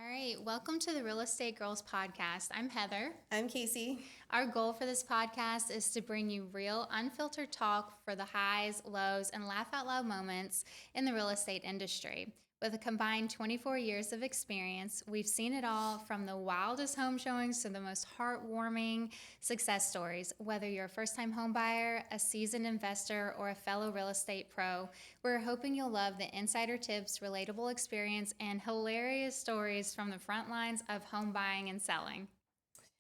All right, welcome to the Real Estate Girls podcast. I'm Heather. I'm Kaci. Our goal for this podcast is to bring you real, unfiltered talk for the highs, lows, and laugh out loud moments in the real estate industry. With a combined 24 years of experience, we've seen it all from the wildest home showings to the most heartwarming success stories. Whether you're a first-time home buyer, a seasoned investor, or a fellow real estate pro, we're hoping you'll love the insider tips, relatable experience, and hilarious stories from the front lines of home buying and selling.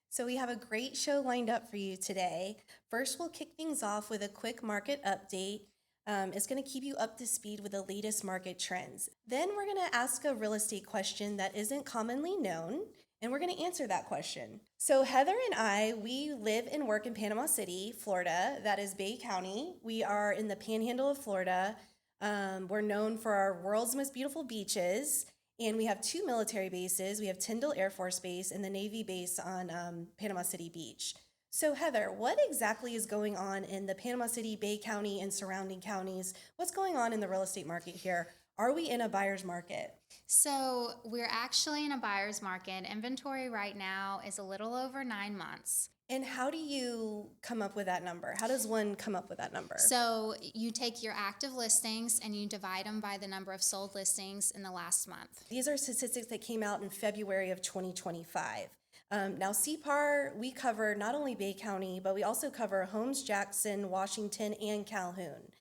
So, we have a great show lined up for you today. First, we'll kick things off with a quick market update. It's going to keep you up to speed with the latest market trends. Then, we're going to ask a real estate question that isn't commonly known, and we're going to answer that question. So, Heather and I, we live and work in Panama City, Florida. That is Bay County. We are in the panhandle of Florida. We're known for our world's most beautiful beaches. And we have two military bases. We have Tyndall Air Force Base and the Navy base on Panama City Beach. So Heather, what exactly is going on in the Panama City, Bay County, and surrounding counties? What's going on in the real estate market here? Are we in a buyer's market? So, we're actually in a buyer's market. Inventory right now is a little over 9 months. And how do you come up with that number? How does one come up with that number? So, you take your active listings and you divide them by the number of sold listings in the last month. These are statistics that came out in February of 2025. Now, CPAR, we cover not only Bay County, but we also cover Holmes, Jackson, Washington, and Calhoun.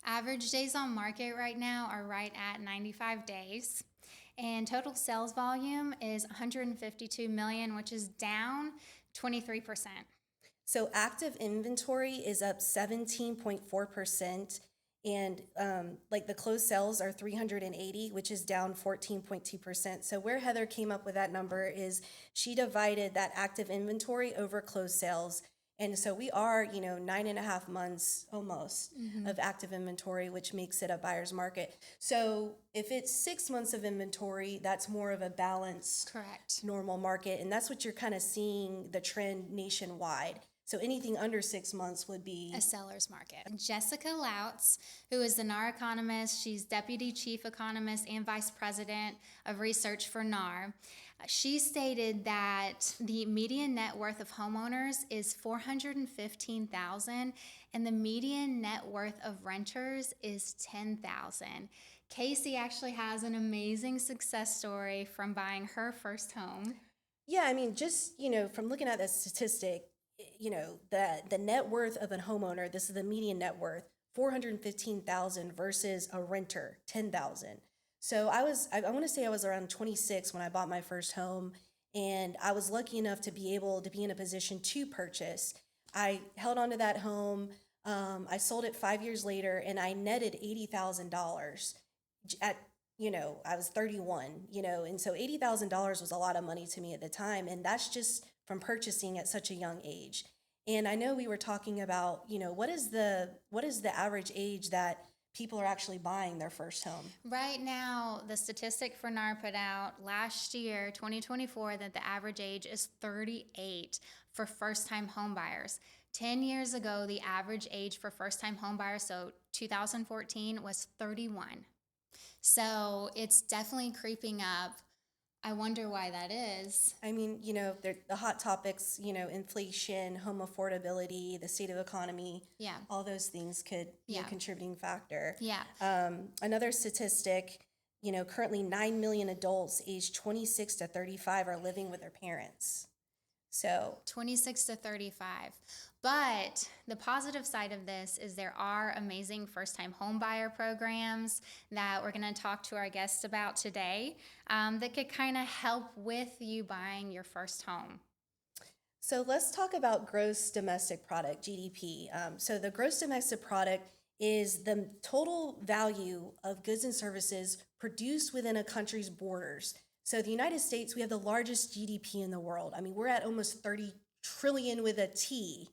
Average days on market right now are right at 95 days. And total sales volume is 152 million, which is down 23%. So active inventory is up 17.4%, and like the closed sales are 380, which is down 14.2%. So where Heather came up with that number is she divided that active inventory over closed sales. And so we are, 9.5 months almost of active inventory, which makes it a buyer's market. So if it's 6 months of inventory, that's more of a balanced, Correct. normal market. And that's what you're kind of seeing the trend nationwide. So anything under 6 months would be A seller's market. Jessica Lautz, who is the NAR economist, she's deputy chief economist and vice president of research for NAR. She stated that the median net worth of homeowners is $415,000 and the median net worth of renters is $10,000. Kaci actually has an amazing success story from buying her first home. Yeah, I mean, just, from looking at that statistic, the net worth of a homeowner, this is the median net worth, 415,000 versus a renter, 10,000. So I want to say I was around 26 when I bought my first home, and I was lucky enough to be able to be in a position to purchase. I held on to that home. I sold it 5 years later, and I netted $80,000 at, I was 31, and so $80,000 was a lot of money to me at the time. And that's just from purchasing at such a young age. And I know we were talking about, what is the average age that people are actually buying their first home? Right now, the statistic for NAR put out last year, 2024, that the average age is 38 for first-time home buyers. 10 years ago, the average age for first-time home buyers, so 2014, was 31. So it's definitely creeping up. I wonder why that is. I mean, the hot topics, inflation, home affordability, the state of economy, Yeah. all those things could be a Yeah. contributing factor. Yeah. Another statistic, currently 9 million adults aged 26 to 35 are living with their parents. So 26 to 35. But the positive side of this is there are amazing first-time home buyer programs that we're going to talk to our guests about today that could kind of help with you buying your first home. So let's talk about gross domestic product, GDP. So the gross domestic product is the total value of goods and services produced within a country's borders. So the United States, we have the largest GDP in the world. I mean, we're at almost 30 trillion with a T.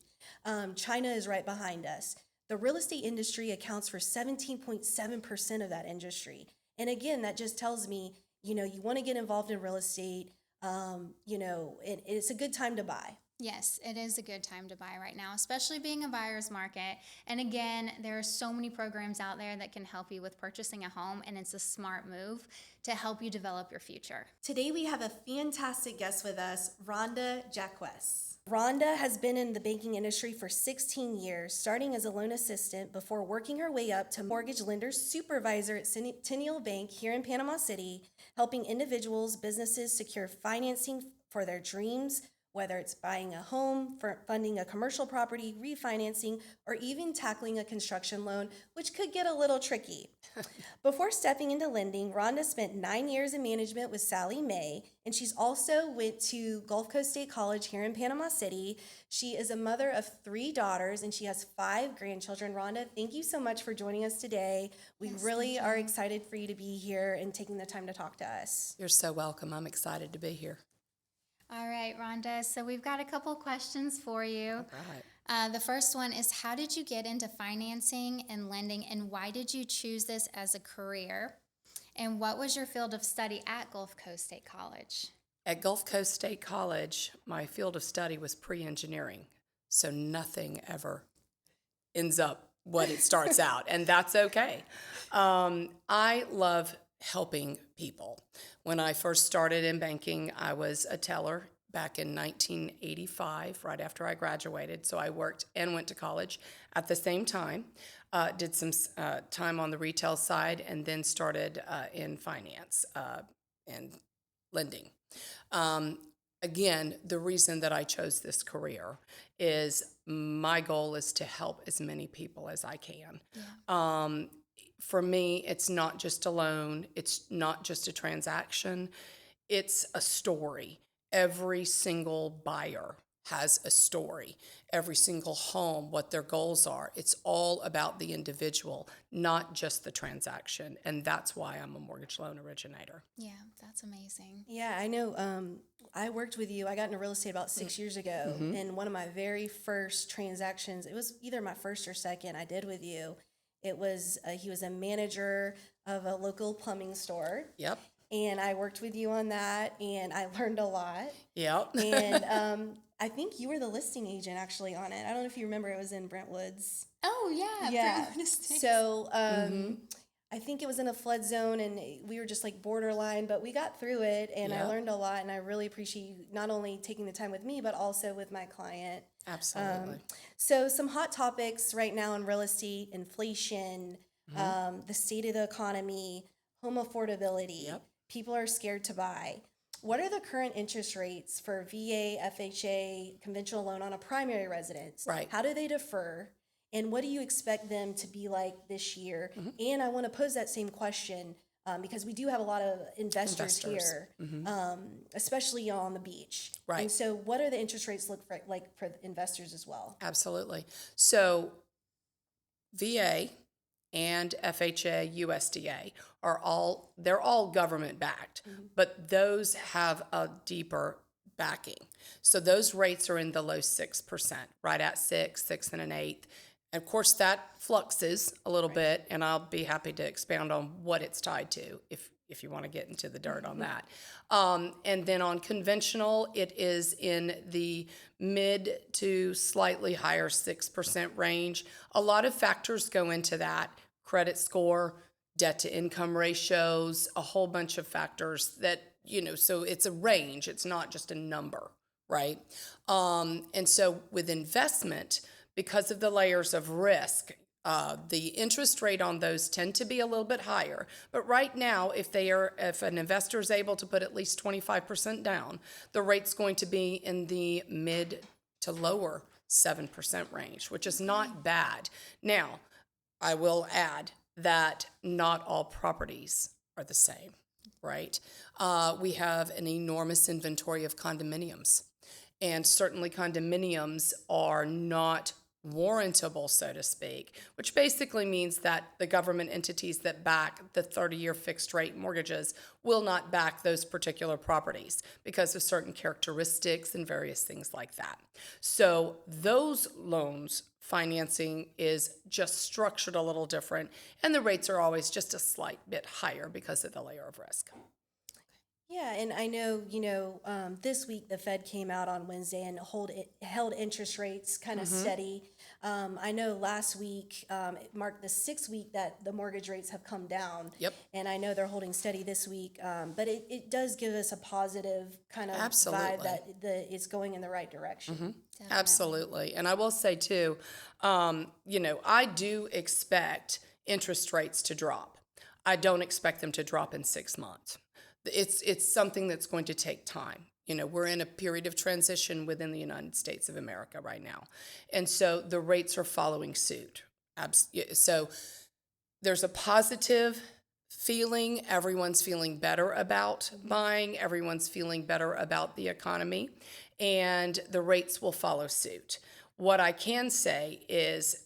China is right behind us. The real estate industry accounts for 17.7% of that industry. And again, that just tells me, you want to get involved in real estate. It's a good time to buy. Yes, it is a good time to buy right now, especially being a buyer's market. And again, there are so many programs out there that can help you with purchasing a home, and it's a smart move to help you develop your future. Today we have a fantastic guest with us, Rhonda Jacques. Rhonda has been in the banking industry for 16 years, starting as a loan assistant before working her way up to mortgage lender supervisor at Centennial Bank here in Panama City, helping individuals, businesses secure financing for their dreams, whether it's buying a home, funding a commercial property, refinancing, or even tackling a construction loan, which could get a little tricky. Before stepping into lending, Rhonda spent 9 years in management with Sally Mae, and she's also went to Gulf Coast State College here in Panama City. She is a mother of 3 daughters, and she has 5 grandchildren. Rhonda, thank you so much for joining us today. We Yes, really thank are you. excited for you to be here and taking the time to talk to us. You're so welcome. I'm excited to be here. All right, Rhonda. So we've got a couple questions for you. All right. The first one is, how did you get into financing and lending, and why did you choose this as a career? And what was your field of study at Gulf Coast State College? At Gulf Coast State College, my field of study was pre-engineering, so nothing ever ends up what it starts out, and that's okay. I love helping people. When I first started in banking, I was a teller back in 1985, right after I graduated. So I worked and went to college at the same time, did some time on the retail side, and then started in finance and lending. Again, the reason that I chose this career is my goal is to help as many people as I can. Yeah. For me, it's not just a loan, it's not just a transaction, it's a story. Every single buyer has a story. Every single home, what their goals are. It's all about the individual, not just the transaction. And that's why I'm a mortgage loan originator. Yeah, that's amazing. Yeah, I know. I worked with you. I got into real estate about 6 years ago, and one of my very first transactions, it was either my first or second I did with you. It was he was a manager of a local plumbing store, Yep. and I worked with you on that, and I learned a lot. Yep. And I think you were the listing agent actually on it. I don't know if you remember. It was in Brentwoods. Oh, yeah. Yeah. Brentwood Estates. So I think it was in a flood zone, and we were just like borderline, but we got through it, and I Yeah. learned a lot. And I really appreciate you not only taking the time with me, but also with my client. Absolutely. So some hot topics right now in real estate: inflation, the state of the economy, home affordability. Yep. People are scared to buy. What are the current interest rates for VA, FHA, conventional loan on a primary residence? Right. How do they differ? And what do you expect them to be like this year? And I want to pose that same question because we do have a lot of investors here, especially on the beach. Right. And so what are the interest rates look like for investors as well? Absolutely. So VA and FHA, USDA they're all government backed, but those have a deeper backing. So those rates are in the low 6%, right at 6 and an eighth. And of course that fluxes a little bit, and I'll be happy to expound on what it's tied to if you want to get into the dirt on that. And then on conventional, it is in the mid to slightly higher 6% range. A lot of factors go into that: credit score, debt to income ratios, a whole bunch of factors that, so it's a range. It's not just a number, right? And so with investment, because of the layers of risk, the interest rate on those tend to be a little bit higher. But right now, if an investor is able to put at least 25% down, the rate's going to be in the mid to lower 7% range, which is not bad. Now, I will add that not all properties are the same, right? We have an enormous inventory of condominiums, and certainly condominiums are not warrantable, so to speak, which basically means that the government entities that back the 30-year fixed rate mortgages will not back those particular properties because of certain characteristics and various things like that. So those loans financing is just structured a little different, and the rates are always just a slight bit higher because of the layer of risk. Yeah, and I know, this week the Fed came out on Wednesday and held interest rates kind of steady. I know last week it marked the sixth week that the mortgage rates have come down. Yep. And I know they're holding steady this week, but it does give us a positive kind of vibe Absolutely. that it's going in the right direction. Absolutely. And I will say too, I do expect interest rates to drop. I don't expect them to drop in 6 months. It's something that's going to take time. We're in a period of transition within the United States of America right now. And so the rates are following suit. So there's a positive feeling. Everyone's feeling better about buying. Everyone's feeling better about the economy. And the rates will follow suit. What I can say is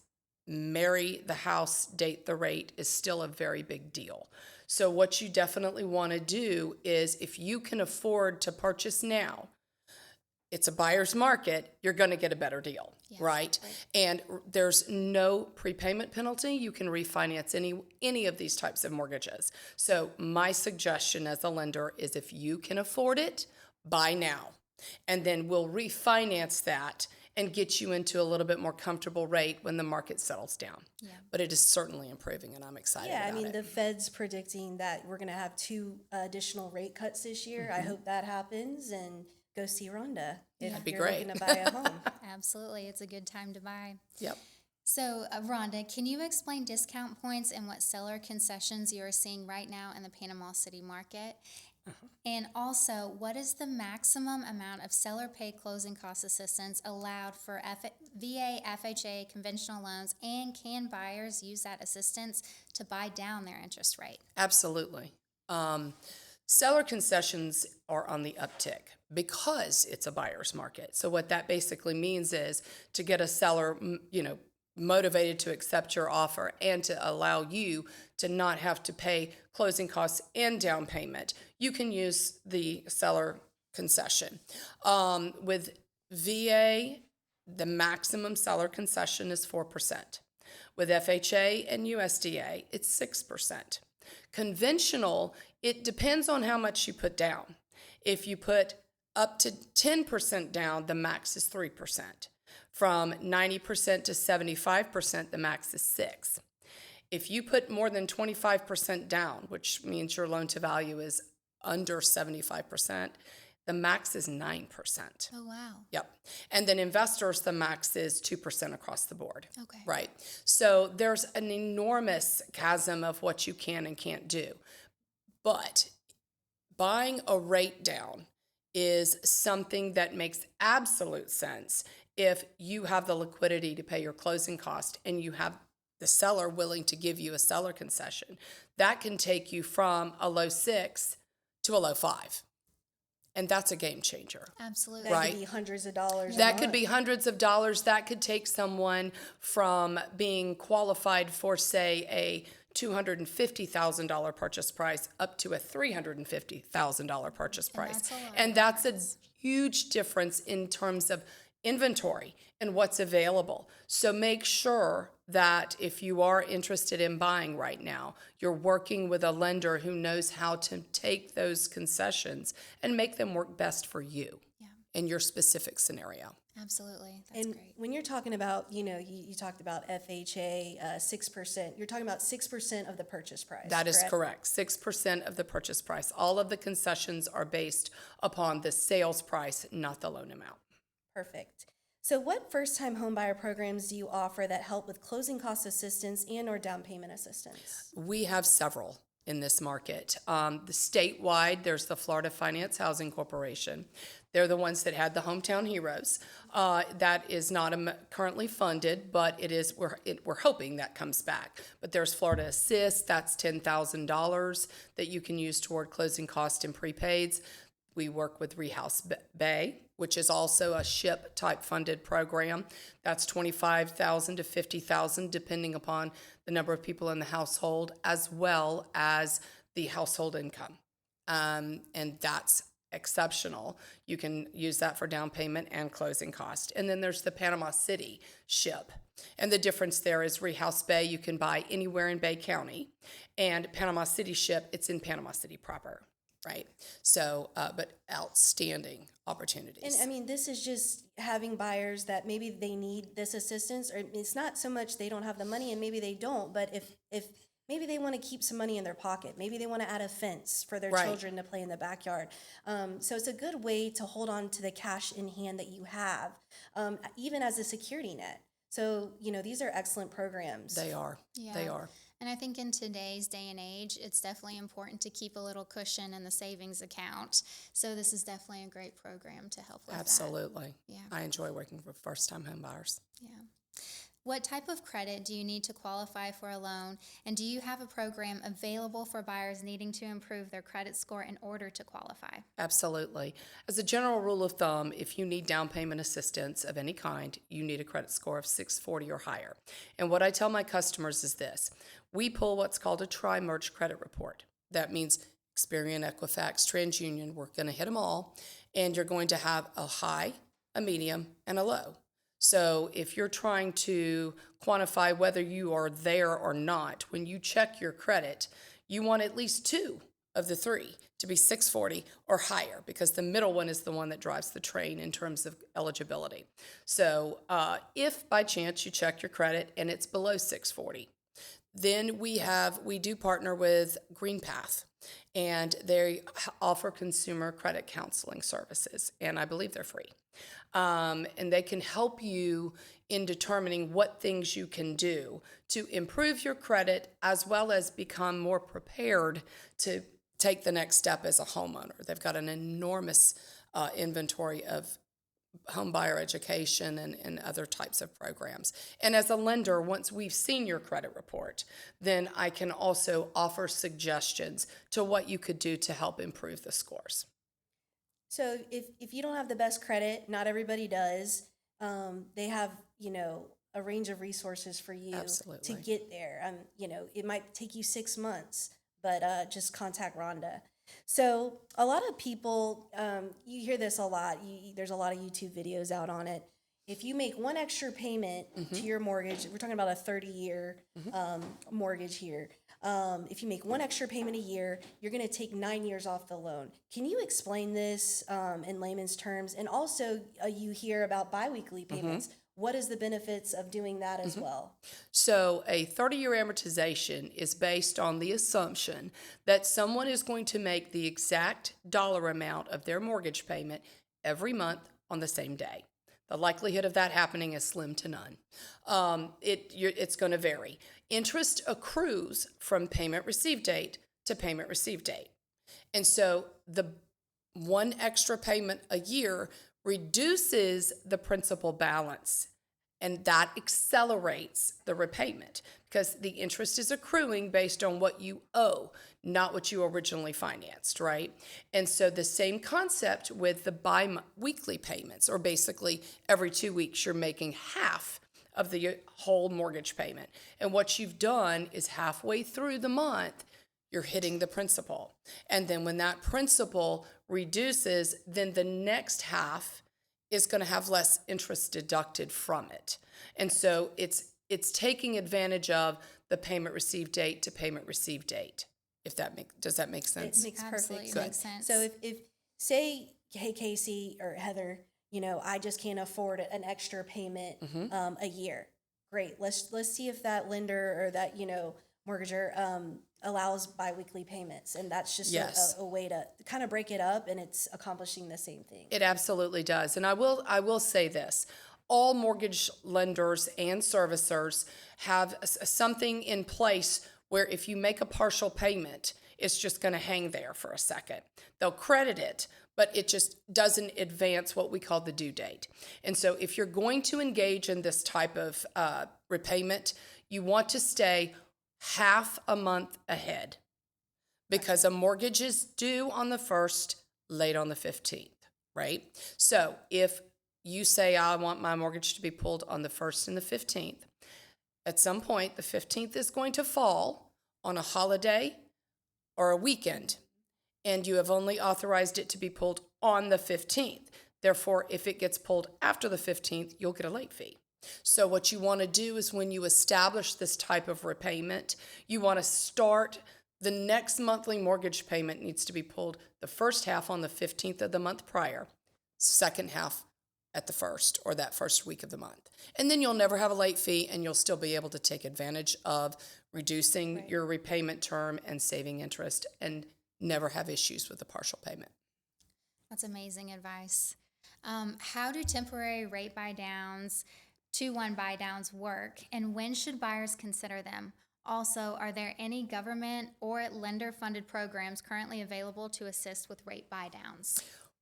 marry the house, date the rate is still a very big deal. So what you definitely want to do is if you can afford to purchase now, it's a buyer's market, you're going to get a better deal, right? And there's no prepayment penalty. You can refinance any of these types of mortgages. So my suggestion as a lender is if you can afford it, buy now. And then we'll refinance that and get you into a little bit more comfortable rate when the market settles down. Yeah. But it is certainly improving, and I'm excited about it. Yeah, I mean, the Fed's predicting that we're going to have 2 additional rate cuts this year. I hope that happens, and go see Rhonda if That'd be you're great. looking to buy a home. Absolutely. It's a good time to buy. Yep. So, Rhonda, can you explain discount points and what seller concessions you are seeing right now in the Panama City market? And also, what is the maximum amount of seller pay closing cost assistance allowed for VA, FHA, conventional loans, and can buyers use that assistance to buy down their interest rate? Absolutely. Seller concessions are on the uptick because it's a buyer's market. So what that basically means is to get a seller, motivated to accept your offer and to allow you to not have to pay closing costs and down payment, you can use the seller concession. With VA, the maximum seller concession is 4%. With FHA and USDA, it's 6%. Conventional, it depends on how much you put down. If you put up to 10% down, the max is 3%. From 90% to 75%, the max is 6%. If you put more than 25% down, which means your loan to value is under 75%, the max is 9%. Oh, wow. Yep. And then investors, the max is 2% across the board. Okay. Right. So there's an enormous chasm of what you can and can't do. But buying a rate down is something that makes absolute sense if you have the liquidity to pay your closing cost and you have the seller willing to give you a seller concession. That can take you from a low 6 to a low 5. And that's a game changer. Absolutely. That could be hundreds of dollars. That could be hundreds of dollars. That could take someone from being qualified for, say, a $250,000 purchase price up to a $350,000 purchase price. And that's a huge difference in terms of inventory and what's available. So make sure that if you are interested in buying right now, you're working with a lender who knows how to take those concessions and make them work best for you in your specific scenario. Absolutely. That's And great. when you're talking about, you talked about FHA, 6%, you're talking about 6% of the purchase price. That is correct. 6% of the purchase price. All of the concessions are based upon the sales price, not the loan amount. Perfect. So what first-time homebuyer programs do you offer that help with closing cost assistance and or down payment assistance? We have several in this market. The statewide, there's the Florida Finance Housing Corporation. They're the ones that had the Hometown Heroes. That is not currently funded, but it is. We're hoping that comes back. But there's Florida Assist. That's $10,000 that you can use toward closing costs and prepaids. We work with Rehouse Bay, which is also a SHIP type funded program. That's $25,000 to $50,000, depending upon the number of people in the household, as well as the household income. And that's exceptional. You can use that for down payment and closing cost. And then there's the Panama City SHIP. And the difference there is Rehouse Bay, you can buy anywhere in Bay County. And Panama City SHIP, it's in Panama City proper. right? So, but outstanding opportunities. And I mean, this is just having buyers that maybe they need this assistance, or it's not so much they don't have the money and maybe they don't, but if maybe they want to keep some money in their pocket, maybe they want to add a fence for their Right. children to play in the backyard. So it's a good way to hold on to the cash in hand that you have, even as a security net. So, these are excellent programs. They are. Yeah. They are. And I think in today's day and age, it's definitely important to keep a little cushion in the savings account. So this is definitely a great program to help with that. Absolutely. Yeah. I enjoy working with first-time home buyers. Yeah. What type of credit do you need to qualify for a loan? And do you have a program available for buyers needing to improve their credit score in order to qualify? Absolutely. As a general rule of thumb, if you need down payment assistance of any kind, you need a credit score of 640 or higher. And what I tell my customers is this: we pull what's called a tri-merge credit report. That means Experian, Equifax, TransUnion. We're going to hit them all, and you're going to have a high, a medium, and a low. So if you're trying to quantify whether you are there or not, when you check your credit, you want at least two of the three to be 640 or higher, because the middle one is the one that drives the train in terms of eligibility. So if by chance you check your credit and it's below 640, then we do partner with GreenPath, and they offer consumer credit counseling services, and I believe they're free. And they can help you in determining what things you can do to improve your credit, as well as become more prepared to take the next step as a homeowner. They've got an enormous inventory of home buyer education and other types of programs. And as a lender, once we've seen your credit report, then I can also offer suggestions to what you could do to help improve the scores. So if you don't have the best credit, not everybody does. They have, a range of resources for you Absolutely. to get there. It might take you 6 months, but just contact Rhonda. So a lot of people, you hear this a lot. There's a lot of YouTube videos out on it. If you make one extra payment to your mortgage, we're talking about a 30-year mortgage here. If you make one extra payment a year, you're going to take 9 years off the loan. Can you explain this in layman's terms? And also, you hear about biweekly payments. What is the benefits of doing that as well? So a 30-year amortization is based on the assumption that someone is going to make the exact dollar amount of their mortgage payment every month on the same day. The likelihood of that happening is slim to none. It's going to vary. Interest accrues from payment receive date to payment receive date. And so the one extra payment a year reduces the principal balance, and that accelerates the repayment because the interest is accruing based on what you owe, not what you originally financed, right? And so the same concept with the bi-weekly payments, or basically every 2 weeks you're making half of the whole mortgage payment. And what you've done is halfway through the month, you're hitting the principal. And then when that principal reduces, then the next half is going to have less interest deducted from it. And so it's taking advantage of the payment receive date to payment receive date. Does that make sense? It makes Absolutely perfect makes sense. sense. So if say, hey, Casey or Heather, I just can't afford an extra payment a year. Great. Let's see if that lender or that, mortgager allows biweekly payments. And that's just Yes. a way to kind of break it up, and it's accomplishing the same thing. It absolutely does. And I will say this. All mortgage lenders and servicers have something in place where if you make a partial payment, it's just going to hang there for a second. They'll credit it, but it just doesn't advance what we call the due date. And so if you're going to engage in this type of repayment, you want to stay half a month ahead, because a mortgage is due on the 1st, late on the 15th, right? So if you say, I want my mortgage to be pulled on the 1st and the 15th, at some point, the 15th is going to fall on a holiday or a weekend, and you have only authorized it to be pulled on the 15th. Therefore, if it gets pulled after the 15th, you'll get a late fee. So what you want to do is, when you establish this type of repayment, you want to start The next monthly mortgage payment needs to be pulled the first half on the 15th of the month prior, second half at the first or that first week of the month. And then you'll never have a late fee, and you'll still be able to take advantage of reducing Right. your repayment term and saving interest and never have issues with the partial payment. That's amazing advice. How do temporary rate buy downs, 2-1 buy downs work, and when should buyers consider them? Also, are there any government or lender funded programs currently available to assist with rate buy downs?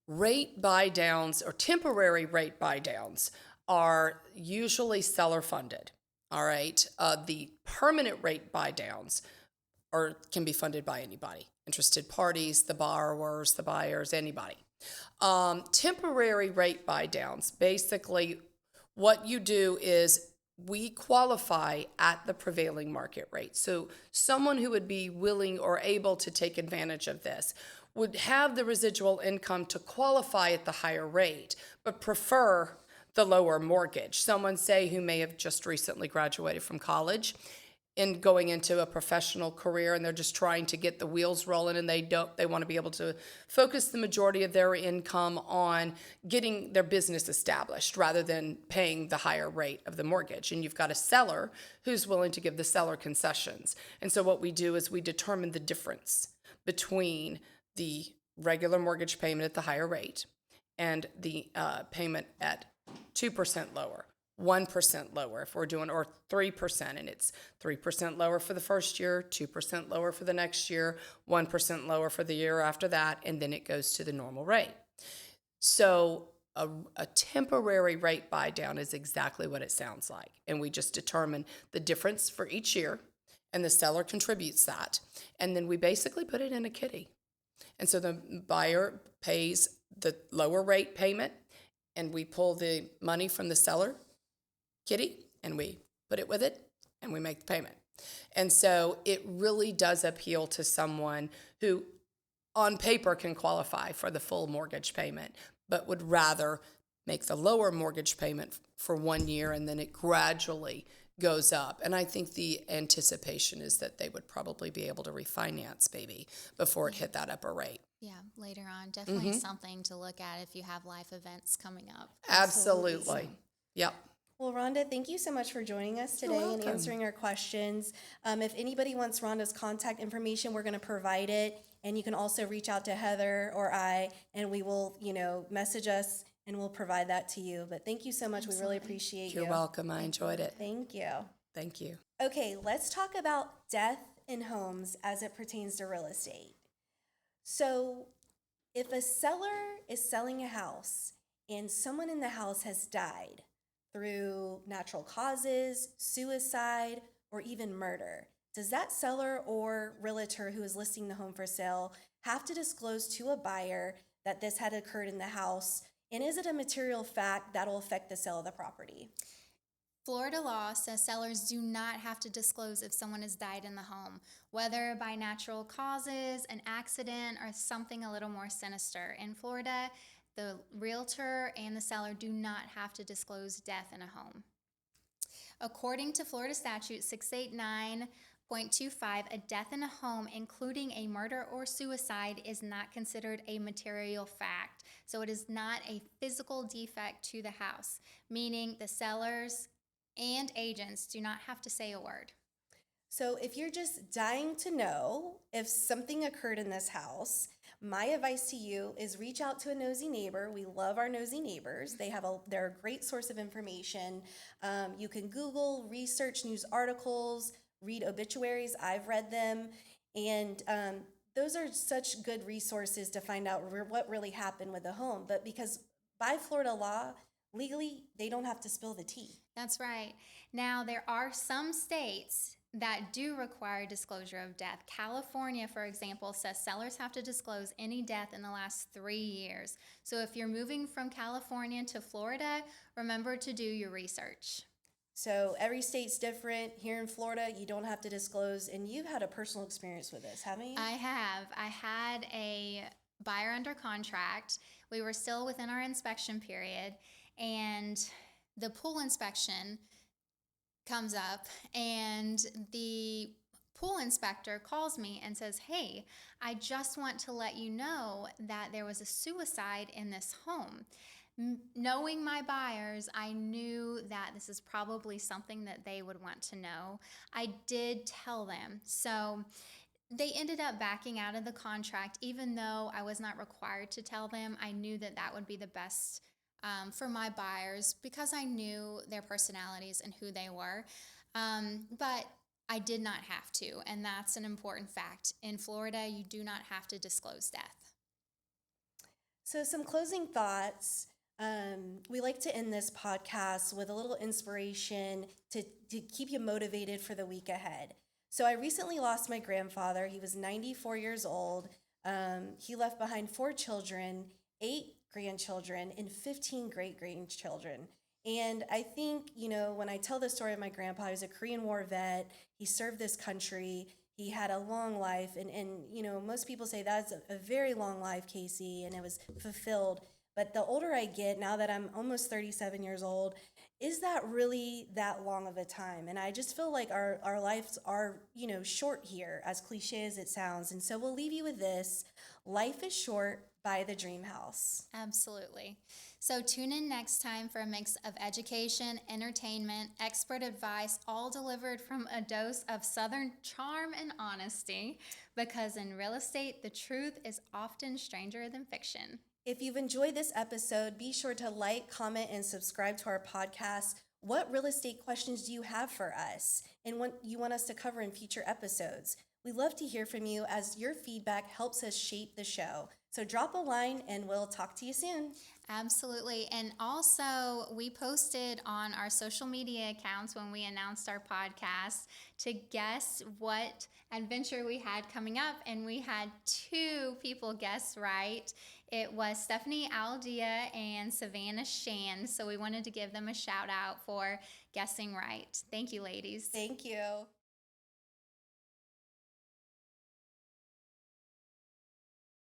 Rate buy downs or temporary rate buy downs are usually seller funded. All right. The permanent rate buy downs can be funded by anybody, interested parties, the borrowers, the buyers, anybody. Temporary rate buy downs, basically what you do is we qualify at the prevailing market rate. So someone who would be willing or able to take advantage of this would have the residual income to qualify at the higher rate, but prefer the lower mortgage. Someone, say, who may have just recently graduated from college and going into a professional career, and they're just trying to get the wheels rolling, and they want to be able to focus the majority of their income on getting their business established rather than paying the higher rate of the mortgage. And you've got a seller who's willing to give the seller concessions. And so what we do is we determine the difference between the regular mortgage payment at the higher rate and the payment at 2% lower, 1% lower if we're doing, or 3%, and it's 3% lower for the first year, 2% lower for the next year, 1% lower for the year after that, and then it goes to the normal rate. So a temporary rate buy down is exactly what it sounds like. And we just determine the difference for each year, and the seller contributes that. And then we basically put it in a kitty. And so the buyer pays the lower rate payment, and we pull the money from the seller kitty and we put it with it and we make the payment. And so it really does appeal to someone who on paper can qualify for the full mortgage payment, but would rather make the lower mortgage payment for 1 year and then it gradually goes up. And I think the anticipation is that they would probably be able to refinance maybe before it hit that upper rate. Yeah, later on. Definitely something to look at if you have life events coming up. Absolutely. Yep. Well, Rhonda, thank you so much for joining us today and welcome. answering our questions. If anybody wants Rhonda's contact information, we're going to provide it. And you can also reach out to Heather or I, and we will, message us and we'll provide that to you. But thank you so much. We really appreciate you. You're welcome. I enjoyed it. Thank you. Thank you. Okay, let's talk about death in homes as it pertains to real estate. So if a seller is selling a house and someone in the house has died through natural causes, suicide, or even murder, does that seller or realtor who is listing the home for sale have to disclose to a buyer that this had occurred in the house? And is it a material fact that will affect the sale of the property? Florida law says sellers do not have to disclose if someone has died in the home, whether by natural causes, an accident, or something a little more sinister. In Florida, the realtor and the seller do not have to disclose death in a home. According to Florida statute 689.25, a death in a home, including a murder or suicide, is not considered a material fact. So it is not a physical defect to the house, meaning the sellers and agents do not have to say a word. So if you're just dying to know if something occurred in this house, my advice to you is reach out to a nosy neighbor. We love our nosy neighbors. They're a great source of information. You can Google, research news articles, read obituaries. I've read them. And those are such good resources to find out what really happened with the home. But because by Florida law, legally, they don't have to spill the tea. That's right. Now, there are some states that do require disclosure of death. California, for example, says sellers have to disclose any death in the last 3 years. So if you're moving from California to Florida, remember to do your research. So every state's different. Here in Florida, you don't have to disclose. And you've had a personal experience with this, haven't you? I have. I had a buyer under contract. We were still within our inspection period, and the pool inspection comes up, and the pool inspector calls me and says, "Hey, I just want to let you know that there was a suicide in this home." Knowing my buyers, I knew that this is probably something that they would want to know. I did tell them. So they ended up backing out of the contract, even though I was not required to tell them. I knew that that would be the best for my buyers because I knew their personalities and who they were. But I did not have to, and that's an important fact. In Florida, you do not have to disclose death. So, some closing thoughts. We like to end this podcast with a little inspiration to keep you motivated for the week ahead. So, I recently lost my grandfather. He was 94 years old. He left behind 4 children, 8 grandchildren, and 15 great grandchildren. And I think, when I tell the story of my grandpa, he was a Korean War vet. He served this country. He had a long life. And most people say that's a very long life, Kaci, and it was fulfilled. But the older I get, now that I'm almost 37 years old, is that really that long of a time? And I just feel like our lives are, short here, as cliche as it sounds. And so we'll leave you with this. Life is short. Buy the dream house. Absolutely. So tune in next time for a mix of education, entertainment, expert advice, all delivered from a dose of Southern charm and honesty, because in real estate, the truth is often stranger than fiction. If you've enjoyed this episode, be sure to like, comment, and subscribe to our podcast. What real estate questions do you have for us and what you want us to cover in future episodes? We love to hear from you, as your feedback helps us shape the show. So drop a line and we'll talk to you soon. Absolutely. And also, we posted on our social media accounts when we announced our podcast to guess what adventure we had coming up. And we had 2 people guess right. It was Stephanie Aldea and Savannah Shand. So we wanted to give them a shout out for guessing right. Thank you, ladies. Thank you.